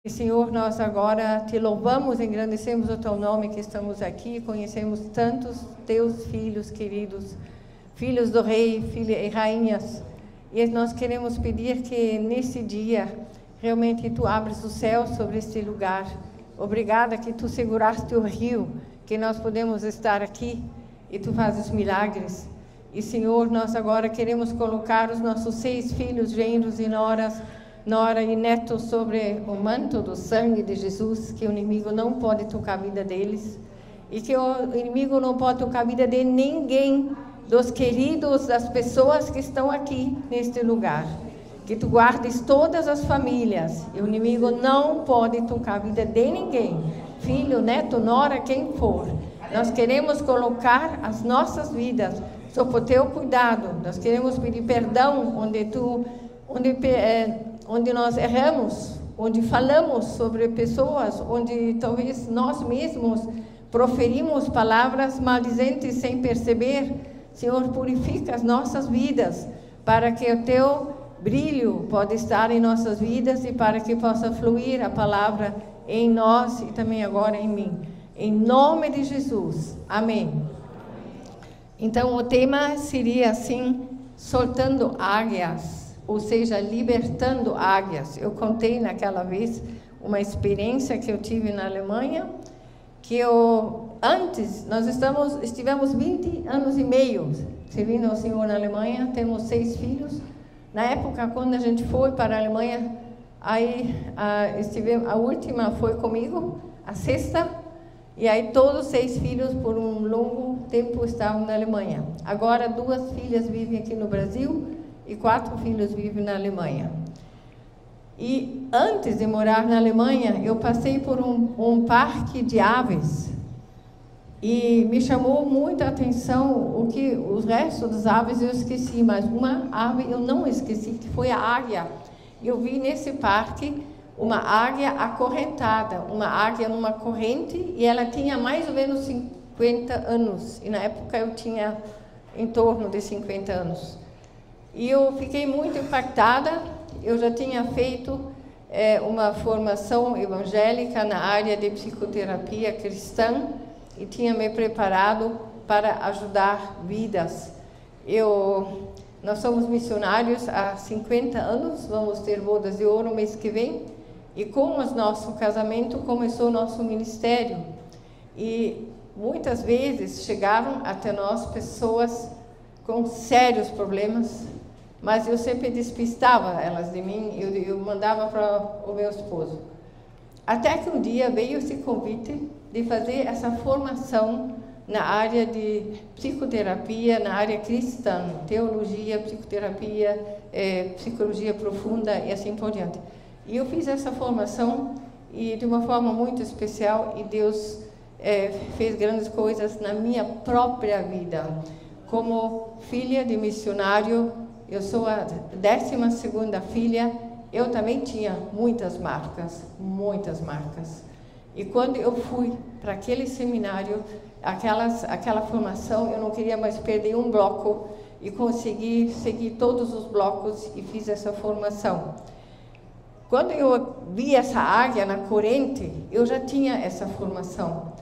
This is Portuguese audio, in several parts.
Senhor, nós agora te louvamos, engrandecemos o teu nome que estamos aqui, conhecemos tantos teus filhos queridos, filhos do rei, filhas e rainhas, e nós queremos pedir que nesse dia realmente tu abres o céu sobre este lugar. Obrigada que tu seguraste o rio, que nós podemos estar aqui e tu fazes milagres. E Senhor, nós agora queremos colocar os nossos 6 filhos, genros e noras, nora e netos sobre o manto do sangue de Jesus, que o inimigo não pode tocar a vida deles, e que o inimigo não pode tocar a vida de ninguém, dos queridos, das pessoas que estão aqui neste lugar. Que tu guardes todas as famílias, e o inimigo não pode tocar a vida de ninguém, filho, neto, nora, quem for. Nós queremos colocar as nossas vidas sob o teu cuidado. Nós queremos pedir perdão onde nós erramos, onde falamos sobre pessoas, onde talvez nós mesmos proferimos palavras maldizentes sem perceber. Senhor, purifica as nossas vidas, para que o teu brilho possa estar em nossas vidas e para que possa fluir a palavra em nós e também agora em mim. Em nome de Jesus. Amém. Então, o tema seria assim, soltando águias, ou seja, libertando águias. Eu contei naquela vez uma experiência que eu tive na Alemanha, que antes nós estivemos 20 anos e meio servindo ao Senhor na Alemanha, temos 6 filhos. Na época, quando a gente foi para a Alemanha, aí a última foi comigo, a sexta, e aí todos 6 filhos por um longo tempo estavam na Alemanha. Agora 2 filhas vivem aqui no Brasil e 4 filhos vivem na Alemanha. E antes de morar na Alemanha, eu passei por um parque de aves e me chamou muita atenção os restos das aves eu esqueci, mas uma ave eu não esqueci, que foi a águia. Eu vi nesse parque uma águia acorrentada, uma águia numa corrente, e ela tinha mais ou menos 50 anos, e na época eu tinha em torno de 50 anos. E eu fiquei muito impactada. Eu já tinha feito uma formação evangélica na área de psicoterapia cristã e tinha me preparado para ajudar vidas. Nós somos missionários há 50 anos, vamos ter bodas de ouro no mês que vem, e com o nosso casamento começou o nosso ministério. E muitas vezes chegavam até nós pessoas com sérios problemas, mas eu sempre despistava elas de mim, eu mandava para o meu esposo. Até que um dia veio esse convite de fazer essa formação na área de psicoterapia, na área cristã, teologia, psicoterapia, psicologia profunda e assim por diante. E eu fiz essa formação e de uma forma muito especial, e Deus fez grandes coisas na minha própria vida. Como filha de missionário, eu sou a 12ª filha, eu também tinha muitas marcas. E quando eu fui para aquele seminário, aquela formação, eu não queria mais perder um bloco, e consegui seguir todos os blocos e fiz essa formação. Quando eu vi essa águia na corrente, eu já tinha essa formação.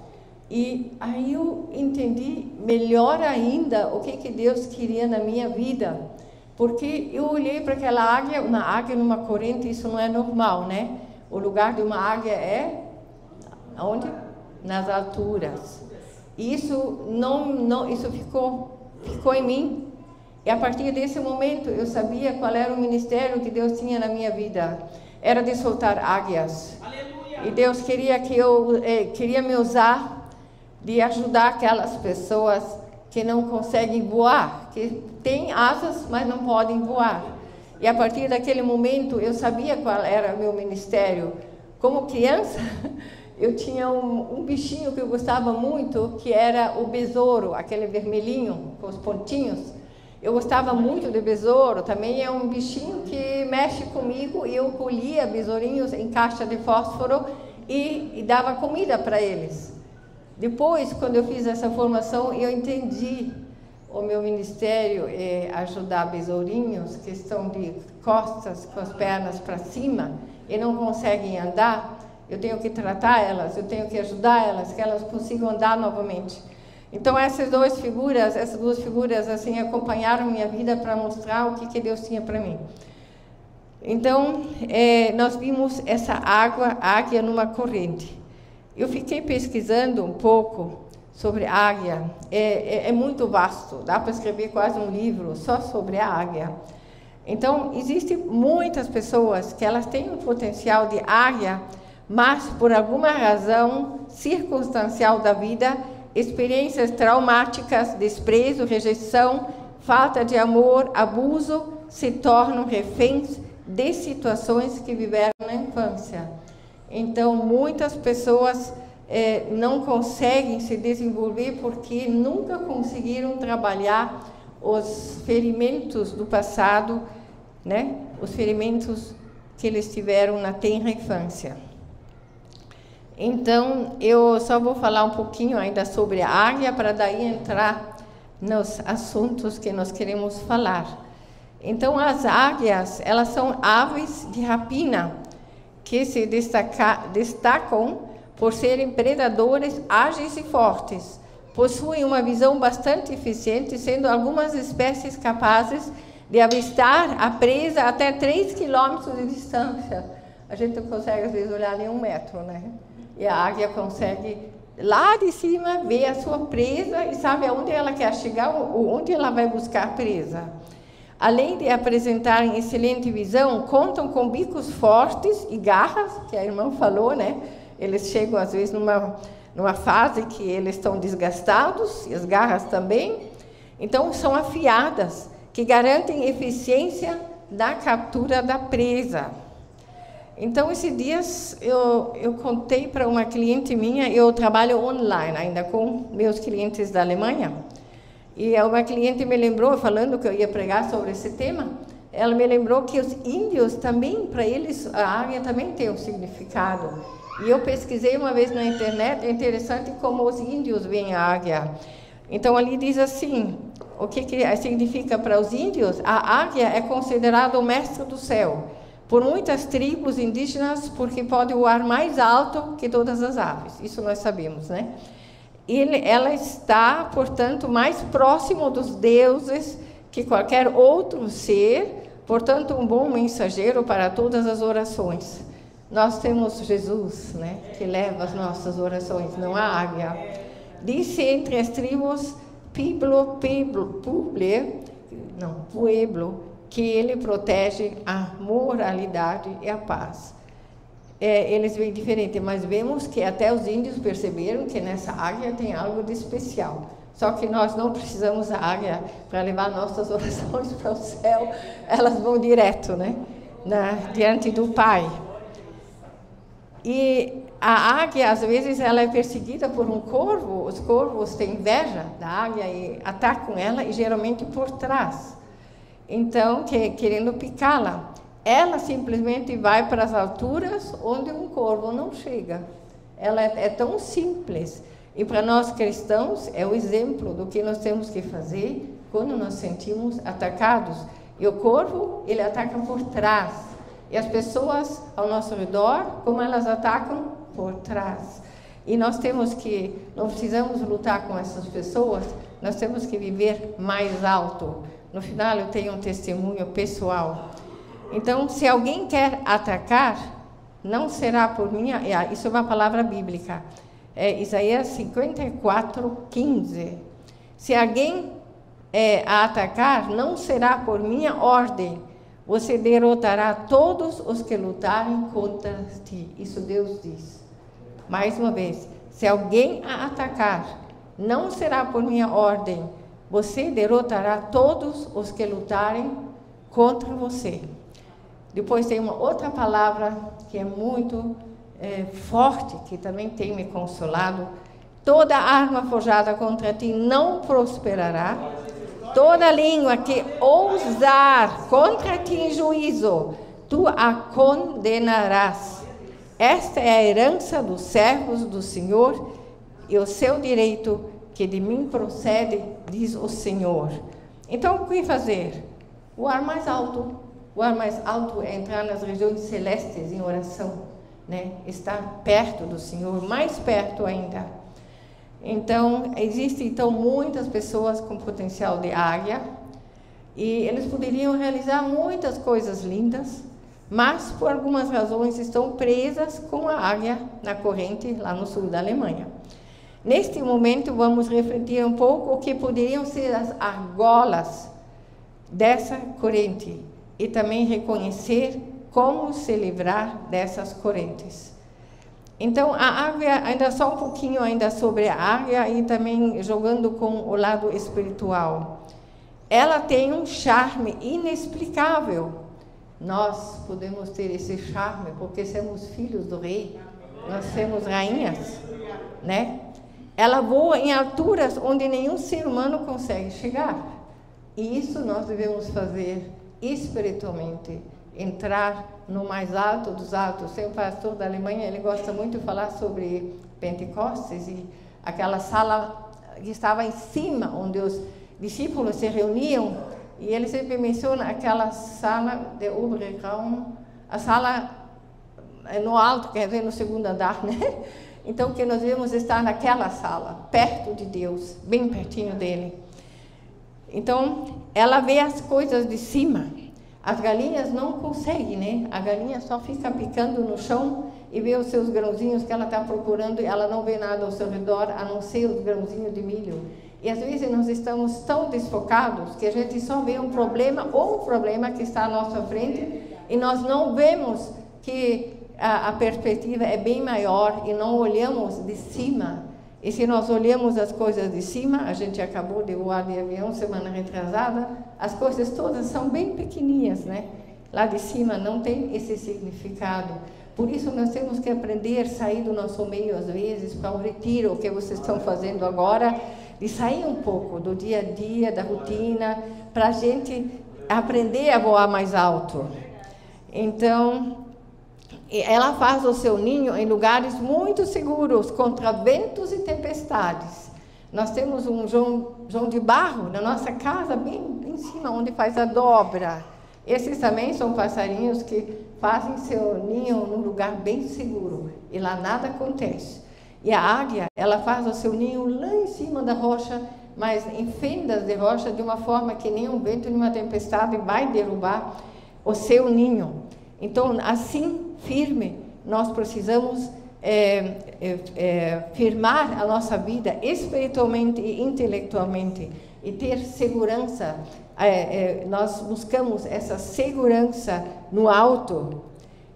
E aí eu entendi melhor ainda o que Deus queria na minha vida. Porque eu olhei para aquela águia, uma águia numa corrente, isso não é normal, né? O lugar de uma águia é onde? Nas alturas. E isso isso ficou em mim. E a partir desse momento eu sabia qual era o ministério que Deus tinha na minha vida. Era de soltar águias. Aleluia. E Deus queria me usar de ajudar aquelas pessoas que não conseguem voar, que têm asas, mas não podem voar. E a partir daquele momento eu sabia qual era o meu ministério. Como criança, eu tinha um bichinho que eu gostava muito, que era o besouro, aquele vermelhinho com os pontinhos. Eu gostava muito de besouro, também é um bichinho que mexe comigo, e eu colhia besourinhos em caixa de fósforo e dava comida para eles. Depois, quando eu fiz essa formação, eu entendi o meu ministério é ajudar besourinhos que estão de costas, com as pernas para cima e não conseguem andar. eu tenho que tratar elas, eu tenho que ajudar elas, que elas consigam andar novamente. Então, essas duas figuras assim, acompanharam minha vida para mostrar o que Deus tinha para mim. Então, nós vimos essa águia numa corrente. Eu fiquei pesquisando um pouco sobre águia. É muito vasto, dá para escrever quase um livro só sobre a águia. Então, existem muitas pessoas que elas têm um potencial de águia, mas por alguma razão circunstancial da vida, experiências traumáticas, desprezo, rejeição, falta de amor, abuso, se tornam reféns de situações que viveram na infância. Então, muitas pessoas não conseguem se desenvolver porque nunca conseguiram trabalhar os ferimentos do passado, né? Os ferimentos que eles tiveram na tenra infância. Então, eu só vou falar um pouquinho ainda sobre a águia, para daí entrar nos assuntos que nós queremos falar. Então, as águias, elas são aves de rapina, que se destacam por serem predadores ágeis e fortes. Possuem uma visão bastante eficiente, sendo algumas espécies capazes de avistar a presa até 3 quilômetros de distância. A gente não consegue, às vezes, olhar nem 1 metro, né? E a águia consegue, lá de cima, ver a sua presa e sabe aonde ela quer chegar, onde ela vai buscar a presa. Além de apresentarem excelente visão, contam com bicos fortes e garras, que a irmã falou, né? Eles chegam, às vezes, numa fase que eles estão desgastados, e as garras também. Então, são afiadas, que garantem eficiência na captura da presa. Então, esses dias, eu contei para uma cliente minha, eu trabalho online ainda com meus clientes da Alemanha, e uma cliente me lembrou, falando que eu ia pregar sobre esse tema, ela me lembrou que os índios também, para eles, a águia também tem um significado. E eu pesquisei uma vez na internet, é interessante como os índios veem a águia. Então, ali diz assim, o que significa para os índios? A águia é considerada o mestre do céu, por muitas tribos indígenas, porque pode voar mais alto que todas as aves. Isso nós sabemos, né? Ela está, portanto, mais próximo dos deuses que qualquer outro ser, portanto, um bom mensageiro para todas as orações. Nós temos Jesus, né, que leva as nossas orações, não a águia. Disse entre as tribos Pueblo, que ele protege a moralidade e a paz. Eles veem diferente, mas vemos que até os índios perceberam que nessa águia tem algo de especial. Só que nós não precisamos da águia para levar nossas orações para o céu, elas vão direto, né, diante do Pai. E a águia, às vezes, ela é perseguida por um corvo, os corvos têm inveja da águia e atacam ela, e geralmente por trás. Então, querendo picá-la. Ela simplesmente vai para as alturas onde um corvo não chega. Ela é tão simples. E para nós cristãos, é o exemplo do que nós temos que fazer quando nós sentimos atacados. E o corvo, ele ataca por trás. E as pessoas ao nosso redor, como elas atacam? Por trás. E nós não precisamos lutar com essas pessoas, nós temos que viver mais alto. No final, eu tenho um testemunho pessoal. Então, se alguém quer atacar, não será por mim, isso é uma palavra bíblica, Isaías 54:15. Se alguém a atacar, não será por minha ordem, você derrotará todos os que lutarem contra ti. Isso Deus diz. Mais uma vez, se alguém a atacar, não será por minha ordem, você derrotará todos os que lutarem contra você. Depois tem uma outra palavra que é muito forte, que também tem me consolado. Toda arma forjada contra ti não prosperará. Toda língua que ousar contra ti em juízo, tu a condenarás. Esta é a herança dos servos do Senhor e o seu direito que de mim procede, diz o Senhor. Então, o que fazer? O ar mais alto. O ar mais alto é entrar nas regiões celestes em oração. né? Estar perto do Senhor, mais perto ainda. Então, existem então muitas pessoas com potencial de águia, e eles poderiam realizar muitas coisas lindas, mas por algumas razões estão presas com a águia na corrente lá no sul da Alemanha. Neste momento, vamos refletir um pouco o que poderiam ser as argolas dessa corrente e também reconhecer como se livrar dessas correntes. Então, a águia, ainda só um pouquinho ainda sobre a águia e também jogando com o lado espiritual. Ela tem um charme inexplicável. Nós podemos ter esse charme porque somos filhos do rei, nós somos rainhas, né? Ela voa em alturas onde nenhum ser humano consegue chegar. E isso nós devemos fazer espiritualmente, entrar no mais alto dos altos. Tem um pastor da Alemanha, ele gosta muito de falar sobre Pentecostes e aquela sala que estava em cima, onde os discípulos se reuniam, e ele sempre menciona aquela sala de Oberraum, a sala no alto, quer dizer, no segundo andar, né? Então, que nós devemos estar naquela sala, perto de Deus, bem pertinho dele. Então, ela vê as coisas de cima. As galinhas não conseguem, né? A galinha só fica picando no chão e vê os seus grãozinhos que ela está procurando e ela não vê nada ao seu redor, a não ser os grãozinhos de milho. E às vezes nós estamos tão desfocados que a gente só vê um problema ou um problema que está à nossa frente e nós não vemos que a perspectiva é bem maior e não olhamos de cima. E se nós olhamos as coisas de cima, a gente acabou de voar de avião semana retrasada, as coisas todas são bem pequenininhas, né? Lá de cima não tem esse significado. Por isso nós temos que aprender a sair do nosso meio às vezes, para um retiro, o que vocês estão fazendo agora, de sair um pouco do dia a dia, da rotina, para a gente aprender a voar mais alto. Então, ela faz o seu ninho em lugares muito seguros, contra ventos e tempestades. Nós temos um João de barro na nossa casa, bem em cima, onde faz a dobra. Esses também são passarinhos que fazem seu ninho num lugar bem seguro, e lá nada acontece. E a águia, ela faz o seu ninho lá em cima da rocha, mas em fendas de rocha, de uma forma que nenhum vento, nenhuma tempestade vai derrubar o seu ninho. Então, assim, firme, nós precisamos firmar a nossa vida espiritualmente e intelectualmente e ter segurança. Nós buscamos essa segurança no alto.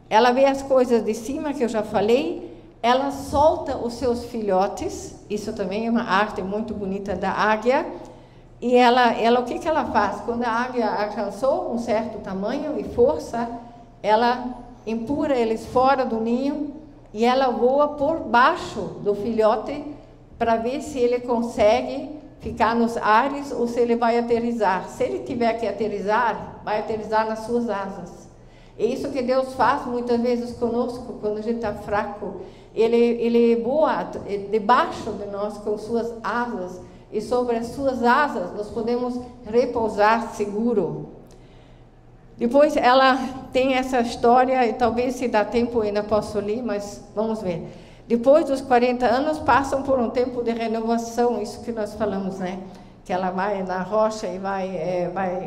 Ela vê as coisas de cima, que eu já falei, ela solta os seus filhotes, isso também é uma arte muito bonita da águia, e ela o que ela faz? Quando a águia alcançou um certo tamanho e força, ela empurra eles fora do ninho e ela voa por baixo do filhote para ver se ele consegue ficar nos ares ou se ele vai aterrissar. Se ele tiver que aterrissar, vai aterrissar nas suas asas. É isso que Deus faz muitas vezes conosco, quando a gente está fraco. Ele voa debaixo de nós com suas asas, e sobre as suas asas nós podemos repousar seguro. Depois ela tem essa história, e talvez se dá tempo ainda posso ler, mas vamos ver. Depois dos 40 anos, passam por um tempo de renovação, isso que nós falamos, né? Que ela vai na rocha e vai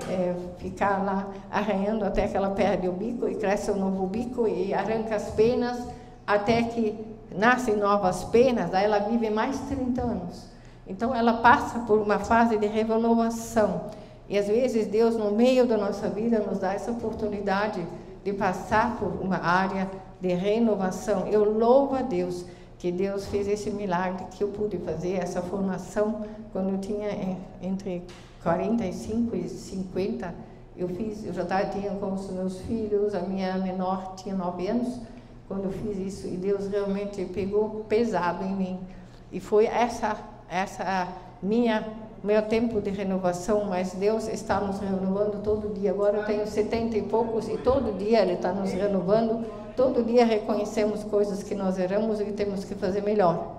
ficar lá arranhando até que ela perde o bico e cresce um novo bico e arranca as penas até que nascem novas penas, daí ela vive mais 30 anos. Então ela passa por uma fase de renovação. E às vezes Deus, no meio da nossa vida, nos dá essa oportunidade de passar por uma área de renovação. Eu louvo a Deus que Deus fez esse milagre, que eu pude fazer essa formação quando eu tinha entre 45 e 50. Eu já tinha com os meus filhos, a minha menor tinha 9 anos, quando eu fiz isso, e Deus realmente pegou pesado em mim. E foi essa meu tempo de renovação, mas Deus está nos renovando todo dia. Agora eu tenho 70 e poucos e todo dia Ele está nos renovando. Todo dia reconhecemos coisas que nós erramos e que temos que fazer melhor.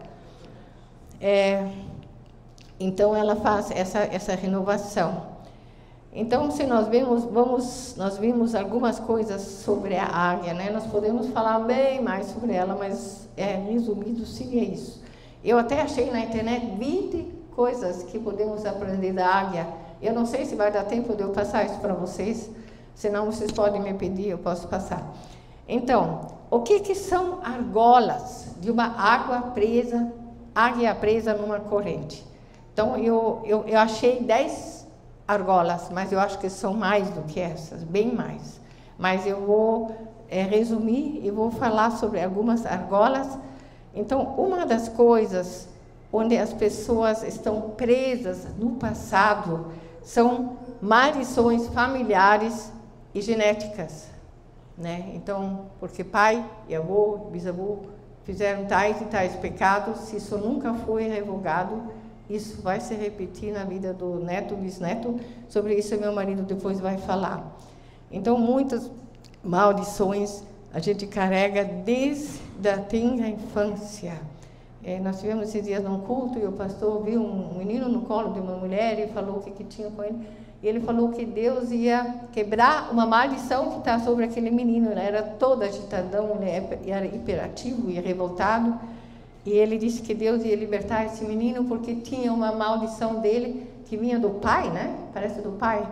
Então ela faz essa renovação. Então, se nós vimos algumas coisas sobre a águia, né? Nós podemos falar bem mais sobre ela, mas resumido seria isso. Eu até achei na internet 20 coisas que podemos aprender da águia. Eu não sei se vai dar tempo de eu passar isso para vocês, senão vocês podem me pedir, eu posso passar. Então, o que são argolas de uma águia presa numa corrente? Então, eu achei 10 argolas, mas eu acho que são mais do que essas, bem mais. Mas eu vou resumir e vou falar sobre algumas argolas. Então, uma das coisas onde as pessoas estão presas no passado são maldições familiares e genéticas, né? Então, porque pai e avô, bisavô fizeram tais e tais pecados, se isso nunca foi revogado, isso vai se repetir na vida do neto, bisneto. Sobre isso meu marido depois vai falar. Então, muitas maldições a gente carrega desde a tenra infância. Nós tivemos esses dias num culto e o pastor viu um menino no colo de uma mulher e falou o que tinha com ele. E ele falou que Deus ia quebrar uma maldição que está sobre aquele menino. Ele era todo agitadão, ele era hiperativo e revoltado. E ele disse que Deus ia libertar esse menino porque tinha uma maldição dele que vinha do pai, né? Parece do pai.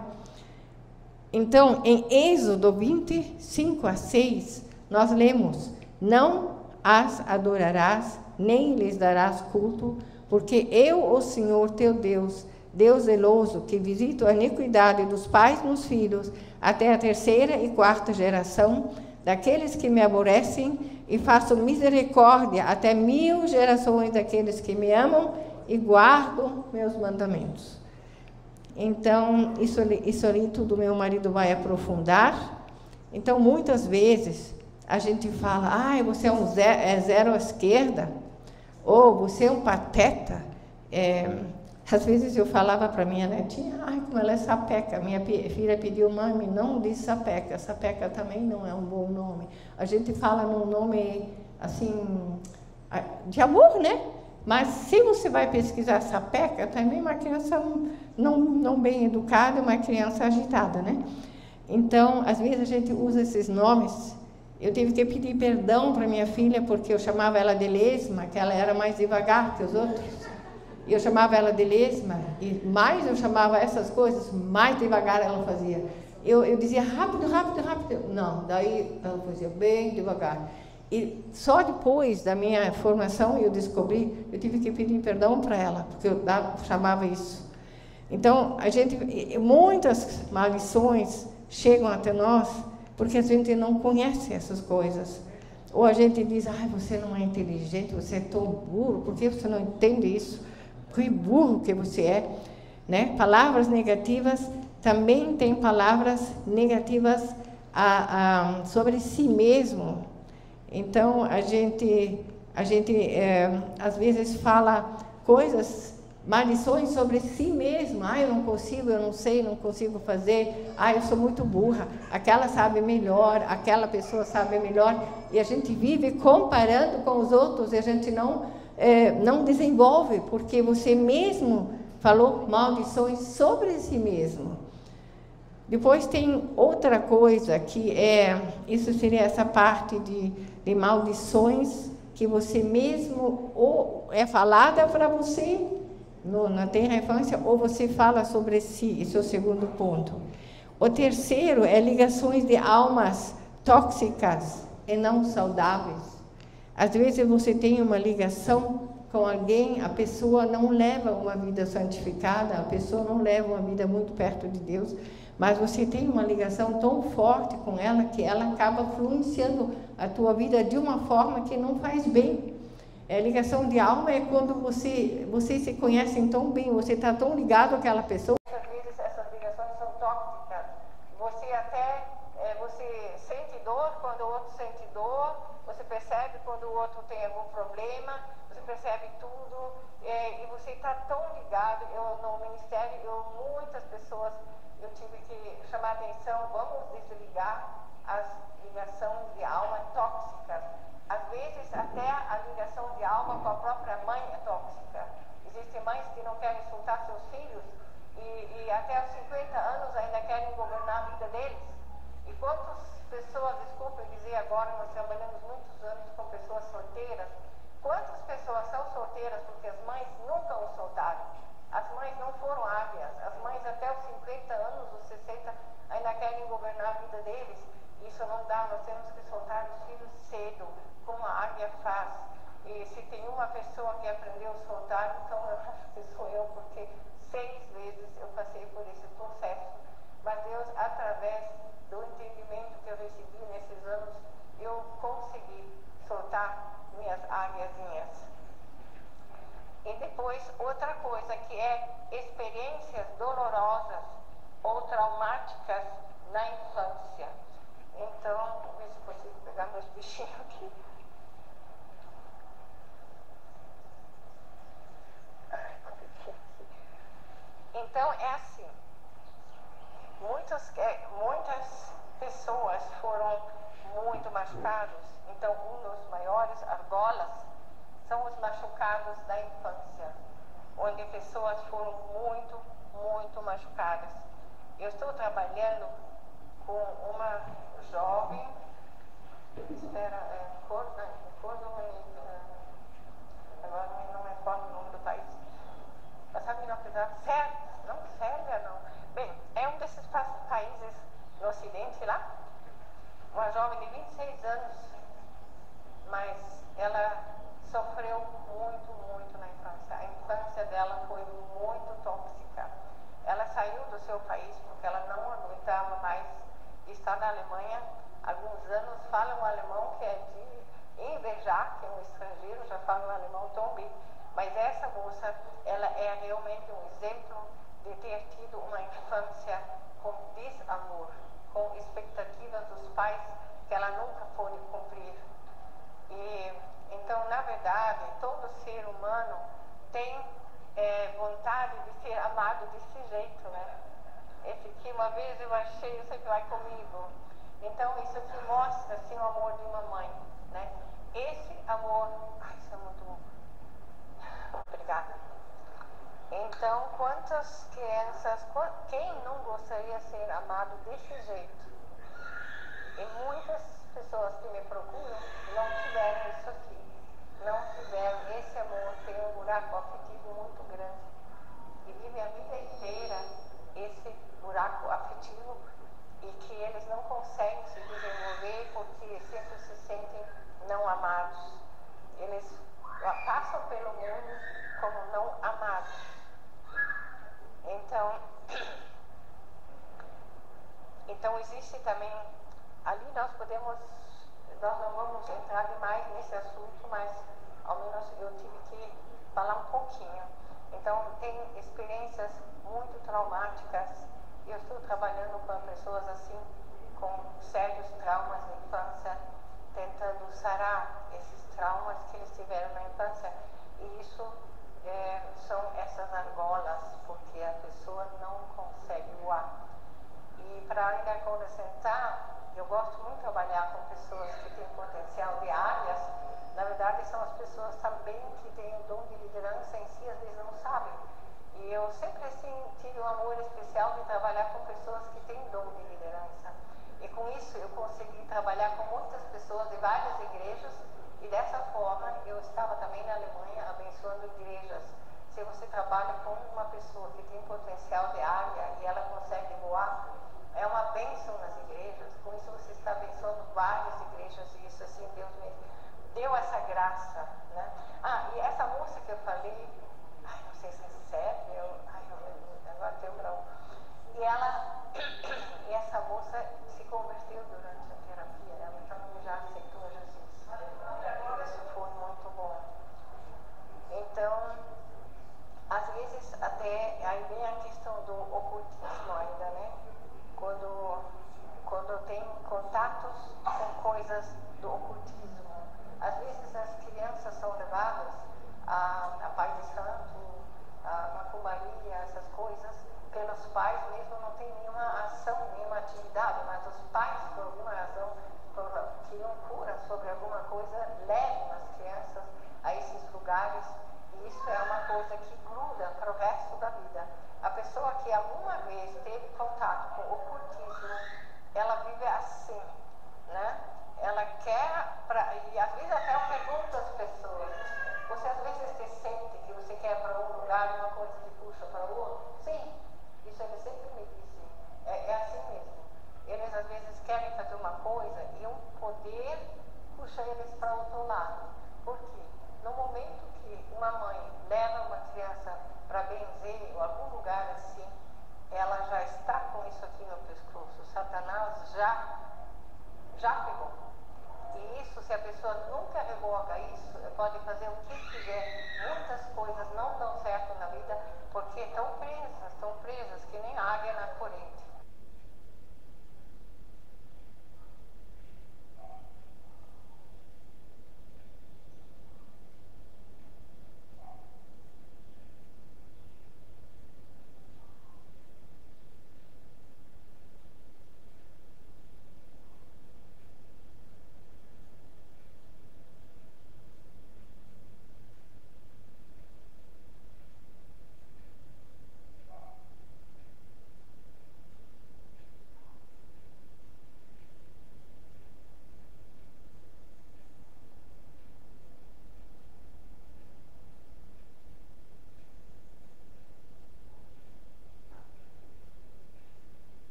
Então, em Êxodo 25:6, nós lemos: não as adorarás, nem lhes darás culto, porque eu, o Senhor teu Deus, Deus zeloso, que visito a iniquidade dos pais nos filhos, até a 3ª e 4ª geração, daqueles que me aborrecem, e faço misericórdia até 1000 gerações daqueles que me amam e guardam meus mandamentos. Então, isso ali tudo meu marido vai aprofundar. Então, muitas vezes, a gente fala, você é zero à esquerda, ou você é um pateta. Às vezes eu falava para minha netinha, como ela é sapeca. Minha filha pediu, mãe, não diz sapeca. Sapeca também não é um bom nome. A gente fala num nome, assim, de amor, né? Mas se você vai pesquisar sapeca, também é uma criança não bem educada, uma criança agitada, né? Então, às vezes a gente usa esses nomes. Eu tive que pedir perdão para minha filha, porque eu chamava ela de lesma, que ela era mais devagar que os outros. Eu chamava ela de lesma, e mais eu chamava essas coisas, mais devagar ela fazia. Eu dizia rápido, rápido, rápido. Não, daí ela fazia bem devagar. E só depois da minha formação eu descobri, eu tive que pedir perdão para ela, porque eu chamava isso. Então, muitas maldições chegam até nós, porque a gente não conhece essas coisas. Ou a gente diz, você não é inteligente, você é tão burro, por que você não entende isso? Que burro que você é, né? Palavras negativas, também tem palavras negativas sobre si mesmo. Então, a gente às vezes fala coisas, maldições sobre si mesmo. Eu não consigo, eu não sei, não consigo fazer. Eu sou muito burra. Aquela sabe melhor, aquela pessoa sabe melhor. E a gente vive comparando com os outros e a gente não desenvolve, porque você mesmo falou maldições sobre si mesmo. Depois tem outra coisa que isso seria essa parte de maldições que você mesmo ou é falada para você na tenra infância, ou você fala sobre si. Esse é o segundo ponto. O terceiro é ligações de almas tóxicas e não saudáveis. Às vezes você tem uma ligação com alguém, a pessoa não leva uma vida santificada, a pessoa não leva uma vida muito perto de Deus, mas você tem uma ligação tão forte com ela que ela acaba influenciando a tua vida de uma forma que não faz bem. Ligação de alma é quando vocês se conhecem tão bem, você está tão ligado àquela pessoa. Às vezes essas ligações são tóxicas. Você sente dor quando o outro sente dor, você percebe quando o outro tem algum problema, você percebe tudo, e você está tão ligado. No ministério, muitas pessoas, eu tive que chamar a atenção, vamos desligar as ligações de alma tóxicas. Às vezes, até a ligação de alma com a própria mãe é tóxica. Existem mães que não querem soltar seus filhos e até os 50 anos ainda querem governar a vida deles. E quantas pessoas, desculpa eu dizer agora, nós trabalhamos muitos anos com pessoas solteiras, quantas pessoas são solteiras porque as mães nunca os soltaram? As mães não foram águias, as mães até os 50 anos, os 60, ainda querem governar a vida deles. Isso não dá, nós temos que soltar os filhos cedo, como a águia faz. E se tem uma pessoa que aprendeu a soltar, então eu acho que sou eu, porque 6 vezes eu passei por esse processo. Mas Deus, através do entendimento que eu recebi nesses anos, eu consegui soltar minhas águiazinhas. E depois, outra coisa que é experiências dolorosas ou traumáticas na infância. Então, vou ver se consigo pegar meus bichinhos aqui. Então, é assim. Muitas pessoas foram muito machucadas. Então, um dos maiores argolas são os machucados da infância, onde pessoas foram muito machucadas. Eu estou trabalhando com uma jovem, agora não me recordo o nome do país, mas sabe não precisar, Sérvia não. Bem, é um desses países no Ocidente lá, uma jovem de 26 anos, mas ela sofreu muito na infância. A infância dela foi muito tóxica. Ela saiu do seu país porque ela não aguentava mais estar na Alemanha. Alguns anos fala um alemão que é de invejar, que é um estrangeiro, já fala um alemão tão bem. Mas essa moça, ela é realmente um exemplo de ter tido uma infância com desamor, com expectativas dos pais que ela nunca pôde cumprir. E então, na verdade, todo ser humano tem vontade de ser amado desse jeito, né? Esse aqui, uma vez eu achei, eu sempre vai comigo. Então, isso aqui mostra, assim, o amor de uma mãe, né? Esse amor... Ai, isso é muito bom. Obrigada. Então, quantas crianças... Quem não gostaria de ser amado desse jeito? E muitas pessoas que me procuram não tiveram isso aqui. Não tiveram esse amor, tem um buraco afetivo muito grande. E vivem a vida inteira esse buraco afetivo e que eles não conseguem se desenvolver porque sempre se sentem não amados. Eles passam pelo mundo como não amados. Então existe também, ali nós não vamos entrar demais nesse assunto, mas ao menos eu tive que falar um pouquinho. Então, tem experiências muito traumáticas. Eu estou trabalhando com pessoas assim, com sérios traumas na infância, tentando sarar esses traumas que eles tiveram na infância. E isso são essas argolas, porque a pessoa não consegue voar. E para ainda acrescentar, eu gosto muito de trabalhar com pessoas que têm potencial de áreas. Na verdade, são as pessoas também que têm o dom de liderança em si, às vezes não sabem. E eu sempre assim tive um amor especial de trabalhar com pessoas que têm dom de liderança. E com isso eu consegui trabalhar com muitas pessoas de várias igrejas. E dessa forma eu estava também na Alemanha abençoando igrejas. Se você trabalha com uma pessoa que tem potencial de área e ela consegue voar, é uma bênção nas igrejas. Com isso você está abençoando várias igrejas e isso assim Deus me deu essa graça, né? E essa moça que eu falei, não sei se é Sérvia, agora tem um grau. E essa moça se converteu durante a terapia, ela também já aceitou Jesus. Isso foi muito bom. Então, às vezes até aí vem a questão do ocultismo ainda, né? Quando tem contatos com coisas do ocultismo. Às vezes as crianças são levadas a Pai de Santo, a macumbaria, essas coisas, pelos pais mesmo não tem nenhuma ação, nenhuma atividade, mas os pais né? Ela quer, e às vezes até eu pergunto às pessoas, você às vezes se sente que você quer para um lugar uma coisa que puxa para o outro? Sim, isso ele sempre me disse, é assim mesmo. Eles às vezes querem fazer uma coisa e um poder puxa eles para outro lado. Por quê? No momento que uma mãe leva uma criança para benzer ou algum lugar assim, ela já está com isso aqui no pescoço. Satanás já pegou. E isso, se a pessoa nunca revoga isso, pode fazer o que quiser. Muitas coisas não dão certo na vida porque estão presas que nem águia na corrente.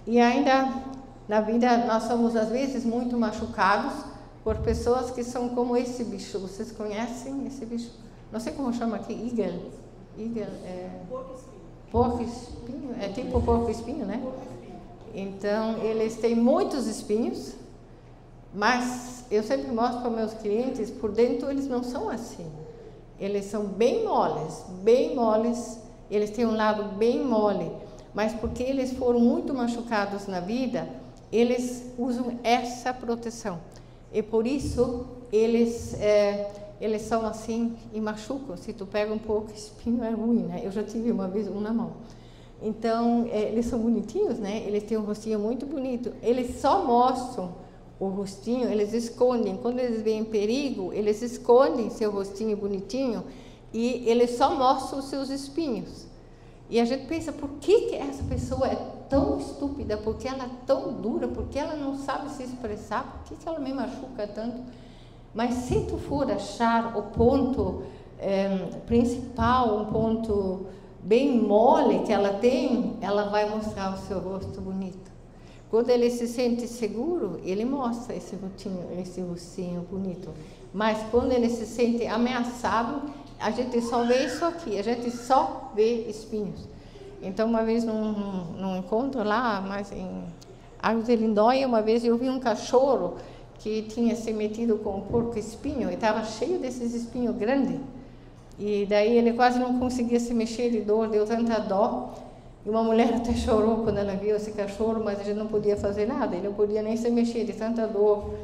E ainda na vida nós somos às vezes muito machucados por pessoas que são como esse bicho. Vocês conhecem esse bicho? Não sei como chama aqui, eagle é porco espinho, é tipo porco espinho, né? Então eles têm muitos espinhos, mas eu sempre mostro para meus clientes, por dentro eles não são assim. Eles são bem moles, eles têm um lado bem mole. Mas porque eles foram muito machucados na vida, eles usam essa proteção. E por isso, eles são assim e machucam. Se tu pega um pouco espinho, é ruim, né? Eu já tive uma vez um na mão. Então, eles são bonitinhos, né? Eles têm um rostinho muito bonito. Eles só mostram o rostinho, eles escondem. Quando eles veem perigo, eles escondem seu rostinho bonitinho e eles só mostram os seus espinhos. E a gente pensa, por que essa pessoa é tão estúpida? Por que ela é tão dura? Por que ela não sabe se expressar? Por que ela me machuca tanto? Mas se tu for achar o ponto principal, um ponto bem mole que ela tem, ela vai mostrar o seu rosto bonito. Quando ele se sente seguro, ele mostra esse rostinho bonito. Mas quando ele se sente ameaçado, a gente só vê isso aqui, a gente só vê espinhos. Então, uma vez num encontro lá, mas em Águas de Lindóia, uma vez eu vi um cachorro que tinha se metido com um porco espinho e estava cheio desses espinhos grandes. E daí ele quase não conseguia se mexer de dor, deu tanta dó. E uma mulher até chorou quando ela viu esse cachorro, mas a gente não podia fazer nada, ele não podia nem se mexer de tanta dor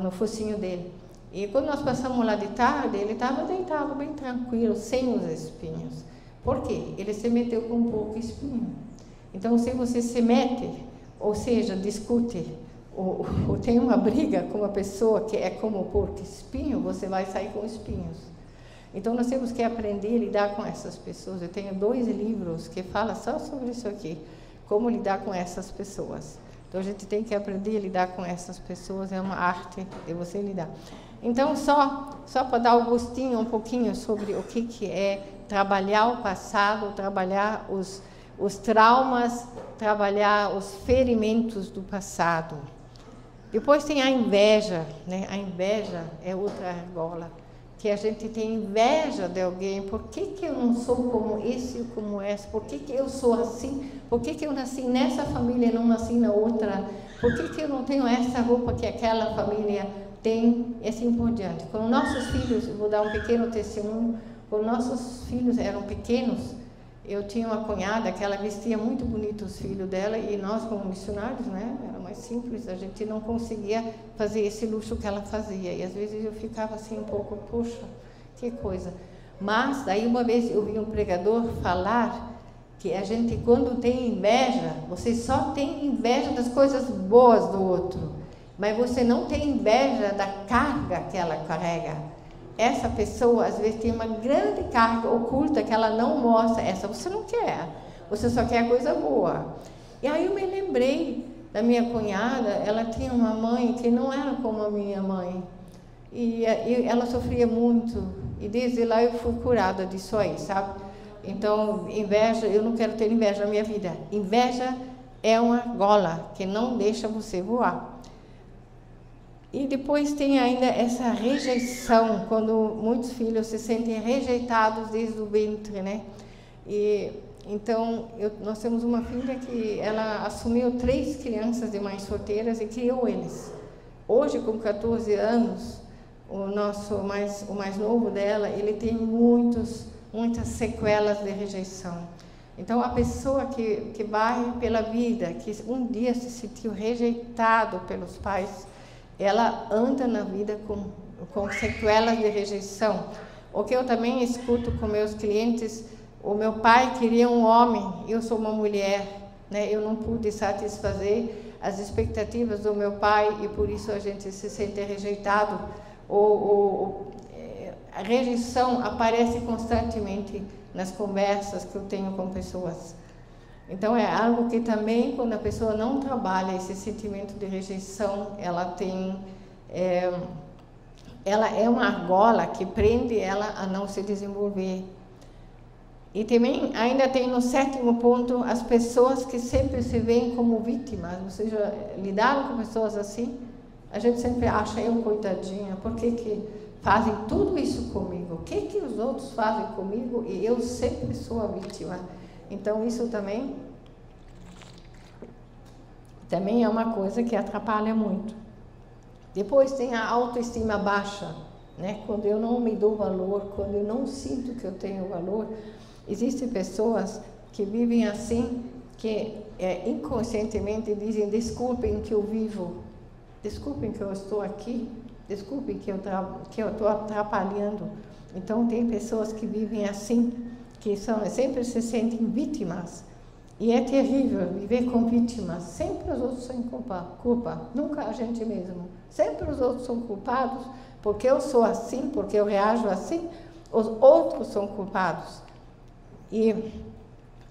no focinho dele. E quando nós passamos lá de tarde, ele estava deitado bem tranquilo, sem os espinhos. Por quê? Ele se meteu com um pouco espinho. Então, se você se mete, ou seja, discute, ou tem uma briga com uma pessoa que é como porco espinho, você vai sair com espinhos. Então, nós temos que aprender a lidar com essas pessoas. Eu tenho 2 livros que falam só sobre isso aqui, como lidar com essas pessoas. Então, a gente tem que aprender a lidar com essas pessoas, é uma arte de você lidar. Então, só para dar um gostinho um pouquinho sobre o que é trabalhar o passado, trabalhar os traumas, trabalhar os ferimentos do passado. Depois tem a inveja, né? A inveja é outra argola, que a gente tem inveja de alguém. Por que eu não sou como esse ou como essa? Por que eu sou assim? Por que eu nasci nessa família e não nasci na outra? Por que eu não tenho essa roupa que aquela família tem? E assim por diante. Quando nossos filhos, vou dar um pequeno testemunho, quando nossos filhos eram pequenos, eu tinha uma cunhada que ela vestia muito bonito os filhos dela, e nós como missionários, né, era mais simples, a gente não conseguia fazer esse luxo que ela fazia, e às vezes eu ficava assim um pouco, poxa, que coisa. Mas daí uma vez eu vi um pregador falar que a gente, quando tem inveja, você só tem inveja das coisas boas do outro, mas você não tem inveja da carga que ela carrega. Essa pessoa, às vezes, tem uma grande carga oculta que ela não mostra. Essa você não quer, você só quer coisa boa. E aí eu me lembrei da minha cunhada. Ela tinha uma mãe que não era como a minha mãe, e ela sofria muito, e desde lá eu fui curada disso aí, sabe? Então, inveja, eu não quero ter inveja na minha vida. Inveja é uma gola que não deixa você voar. E depois tem ainda essa rejeição, quando muitos filhos se sentem rejeitados desde o ventre, né? E então, nós temos uma filha que ela assumiu 3 crianças de mães solteiras e criou eles. Hoje, com 14 anos, o mais novo dela, ele tem muitas sequelas de rejeição. Então, a pessoa que vai pela vida, que um dia se sentiu rejeitado pelos pais, ela anda na vida com sequelas de rejeição. O que eu também escuto com meus clientes: o meu pai queria um homem, eu sou uma mulher, né? Eu não pude satisfazer as expectativas do meu pai e por isso a gente se sente rejeitado. A rejeição aparece constantemente nas conversas que eu tenho com pessoas. Então, é algo que também, quando a pessoa não trabalha esse sentimento de rejeição, ela é uma argola que prende ela a não se desenvolver. E também, ainda tem no 7º ponto, as pessoas que sempre se veem como vítimas. Vocês já lidaram com pessoas assim? A gente sempre acha, eu coitadinha, por que fazem tudo isso comigo? O que os outros fazem comigo e eu sempre sou a vítima? Então, isso também é uma coisa que atrapalha muito. Depois tem a autoestima baixa, né? Quando eu não me dou valor, quando eu não sinto que eu tenho valor. Existem pessoas que vivem assim, que inconscientemente dizem: desculpem que eu vivo, desculpem que eu estou aqui, desculpem que eu estou atrapalhando. Então, tem pessoas que vivem assim, que sempre se sentem vítimas. E é terrível viver com vítimas. Sempre os outros são culpa, nunca a gente mesmo. Sempre os outros são culpados, porque eu sou assim, porque eu reajo assim, os outros são culpados. E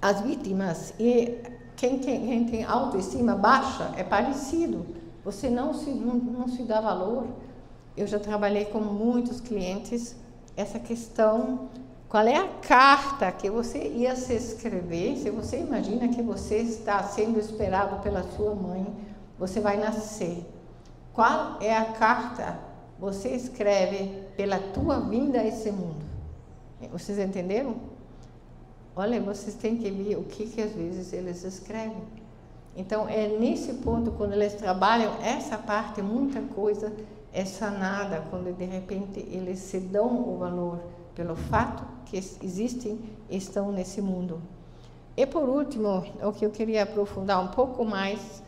as vítimas, e quem tem autoestima baixa, é parecido. Você não se dá valor. Eu já trabalhei com muitos clientes essa questão: qual é a carta que você ia se escrever? Se você imagina que você está sendo esperado pela sua mãe, você vai nascer. Qual é a carta você escreve pela tua vinda a esse mundo? Vocês entenderam? Olha, vocês têm que ver o que às vezes eles escrevem. Então, é nesse ponto, quando eles trabalham essa parte, muita coisa é sanada, quando de repente eles se dão o valor pelo fato que existem e estão nesse mundo. E por último, o que eu queria aprofundar um pouco mais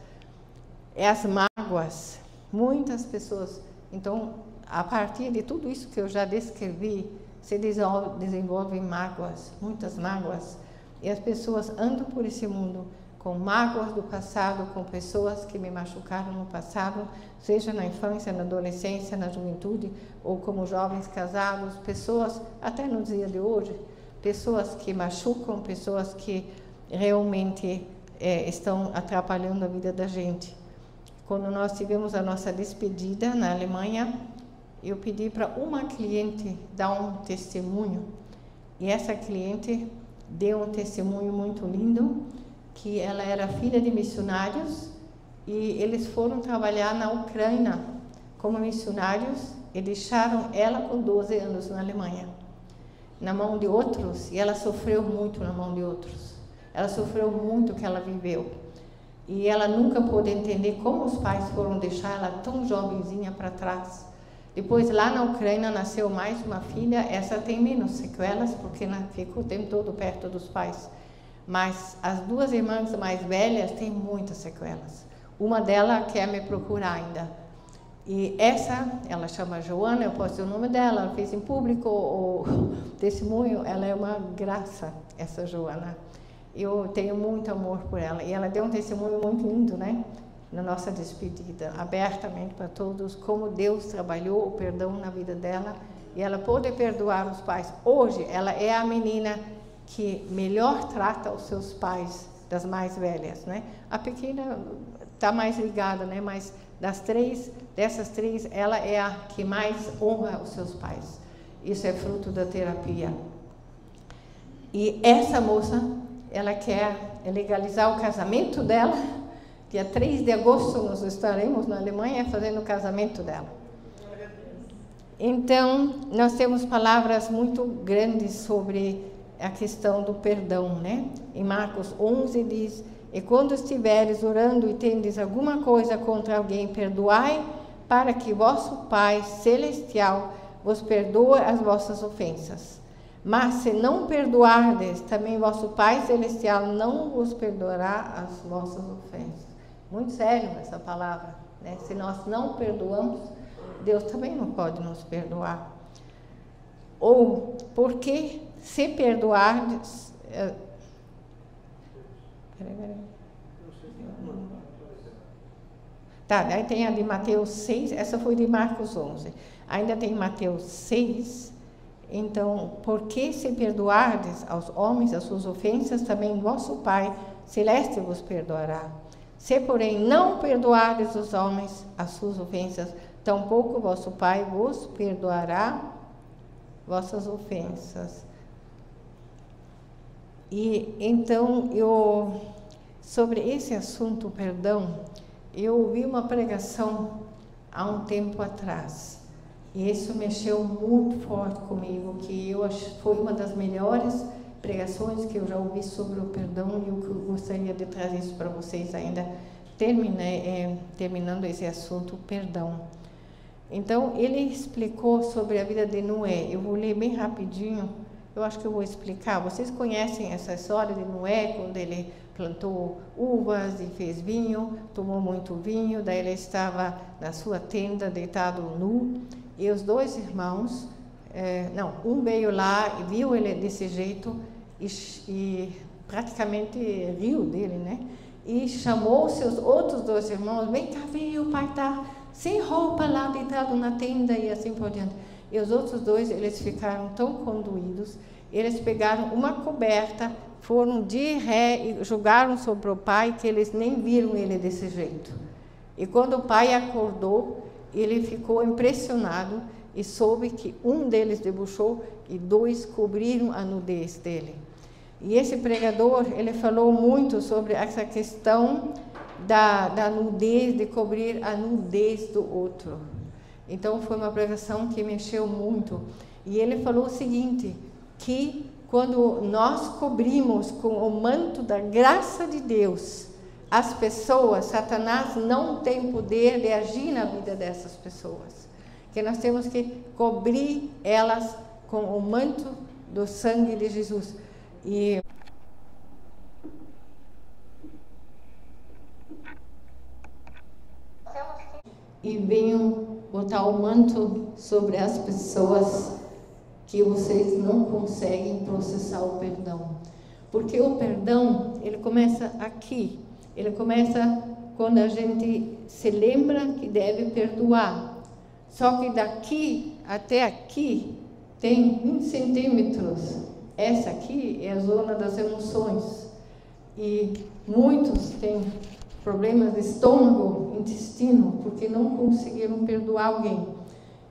é as mágoas. Muitas pessoas, então, a partir de tudo isso que eu já descrevi, se desenvolvem mágoas, muitas mágoas, e as pessoas andam por esse mundo com mágoas do passado, com pessoas que me machucaram no passado, seja na infância, na adolescência, na juventude, ou como jovens casados, pessoas, até no dia de hoje, pessoas que machucam, pessoas que realmente estão atrapalhando a vida da gente. Quando nós tivemos a nossa despedida na Alemanha, eu pedi para uma cliente dar um testemunho, e essa cliente deu um testemunho muito lindo, que ela era filha de missionários, e eles foram trabalhar na Ucrânia como missionários, e deixaram ela com 12 anos na Alemanha, na mão de outros, e ela sofreu muito na mão de outros. Ela sofreu muito o que ela viveu, e ela nunca pôde entender como os pais foram deixar ela tão jovenzinha para trás. Depois, lá na Ucrânia, nasceu mais uma filha. Essa tem menos sequelas, porque ficou o tempo todo perto dos pais. Mas as 2 irmãs mais velhas têm muitas sequelas. Uma delas quer me procurar ainda. E ela chama Joana, eu posso dizer o nome dela, ela fez em público o testemunho. Ela é uma graça, essa Joana. eu tenho muito amor por ela. E ela deu um testemunho muito lindo, né? Na nossa despedida, abertamente para todos, como Deus trabalhou o perdão na vida dela. E ela pôde perdoar os pais. Hoje, ela é a menina que melhor trata os seus pais, das mais velhas, né? A pequena está mais ligada, né? Mas dessas três, ela é a que mais honra os seus pais. Isso é fruto da terapia. E essa moça, ela quer legalizar o casamento dela. Dia 3 de agosto nós estaremos na Alemanha fazendo o casamento dela. Então, nós temos palavras muito grandes sobre a questão do perdão, né? Em Marcos 11 diz: e quando estiveres orando e tendes alguma coisa contra alguém, perdoai, para que vosso Pai Celestial vos perdoe as vossas ofensas. Mas se não perdoardes, também vosso Pai Celestial não vos perdoará as vossas ofensas. Muito sério essa palavra, né? Se nós não perdoamos, Deus também não pode nos perdoar. Ou, porque se perdoardes... Tá, aí tem a de Mateus 6, essa foi de Marcos 11. Ainda tem Mateus 6, então, porque se perdoardes aos homens as suas ofensas, também vosso Pai Celeste vos perdoará. Se, porém, não perdoardes os homens as suas ofensas, tampouco vosso Pai vos perdoará vossas ofensas. E, então, sobre esse assunto, perdão, eu ouvi uma pregação há um tempo atrás. E isso mexeu muito forte comigo, que eu acho foi uma das melhores pregações que eu já ouvi sobre o perdão, e eu gostaria de trazer isso para vocês ainda, terminando esse assunto, perdão. Então, ele explicou sobre a vida de Noé. Eu vou ler bem rapidinho, eu acho que eu vou explicar. Vocês conhecem essa história de Noé, quando ele plantou uvas e fez vinho, tomou muito vinho, daí ele estava na sua tenda, deitado nu, e os dois irmãos, um veio lá e viu ele desse jeito e praticamente riu dele, né? E chamou seus outros dois irmãos: vem cá ver, o pai está sem roupa lá, deitado na tenda, e assim por diante. E os outros dois, eles ficaram tão condoídos, eles pegaram uma coberta, foram de ré e jogaram sobre o pai, que eles nem viram ele desse jeito. E quando o pai acordou, ele ficou impressionado e soube que um deles debochou e dois cobriram a nudez dele. E esse pregador, ele falou muito sobre essa questão da nudez, de cobrir a nudez do outro. Então, foi uma pregação que mexeu muito. E ele falou o seguinte, que quando nós cobrimos com o manto da graça de Deus as pessoas, Satanás não tem poder de agir na vida dessas pessoas. Que nós temos que cobrir elas com o manto do sangue de Jesus. E venham botar o manto sobre as pessoas que vocês não conseguem processar o perdão. Porque o perdão, ele começa aqui. Ele começa quando a gente se lembra que deve perdoar. Só que daqui até aqui tem 20 centímetros. Essa aqui é a zona das emoções. E muitos têm problemas de estômago, intestino, porque não conseguiram perdoar alguém.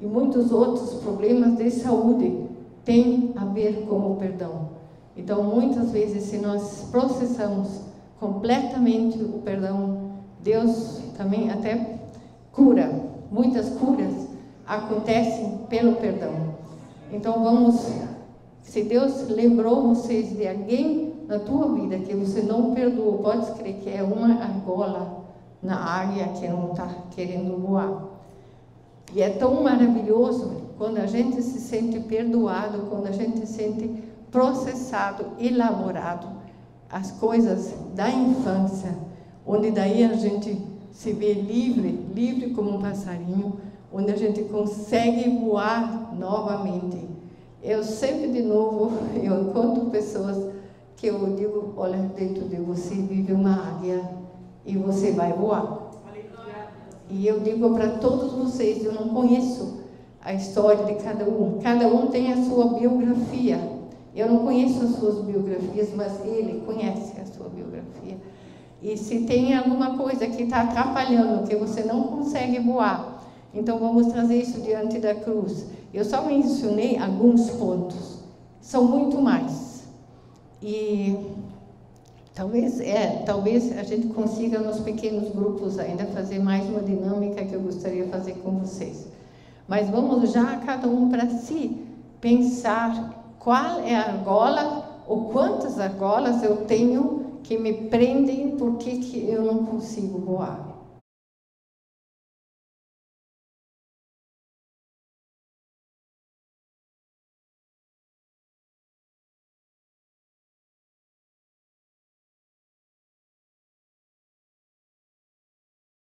E muitos outros problemas de saúde têm a ver com o perdão. Então, muitas vezes, se nós processamos completamente o perdão, Deus também até cura. Muitas curas acontecem pelo perdão. Então, se Deus lembrou vocês de alguém na tua vida que você não perdoou, pode crer que é uma argola na área que não está querendo voar. E é tão maravilhoso quando a gente se sente perdoado, quando a gente se sente processado, elaborado, as coisas da infância, onde daí a gente se vê livre como um passarinho, onde a gente consegue voar novamente. Eu sempre, de novo, eu encontro pessoas que eu digo, olha, dentro de você vive uma águia e você vai voar. E eu digo para todos vocês, eu não conheço a história de cada um tem a sua biografia. Eu não conheço as suas biografias, mas ele conhece a sua biografia. E se tem alguma coisa que está atrapalhando, que você não consegue voar, então vamos trazer isso diante da cruz. Eu só mencionei alguns pontos, são muito mais. E talvez a gente consiga nos pequenos grupos ainda fazer mais uma dinâmica que eu gostaria de fazer com vocês. Mas vamos já cada um para si pensar qual é a argola ou quantas argolas eu tenho que me prendem porque que eu não consigo voar.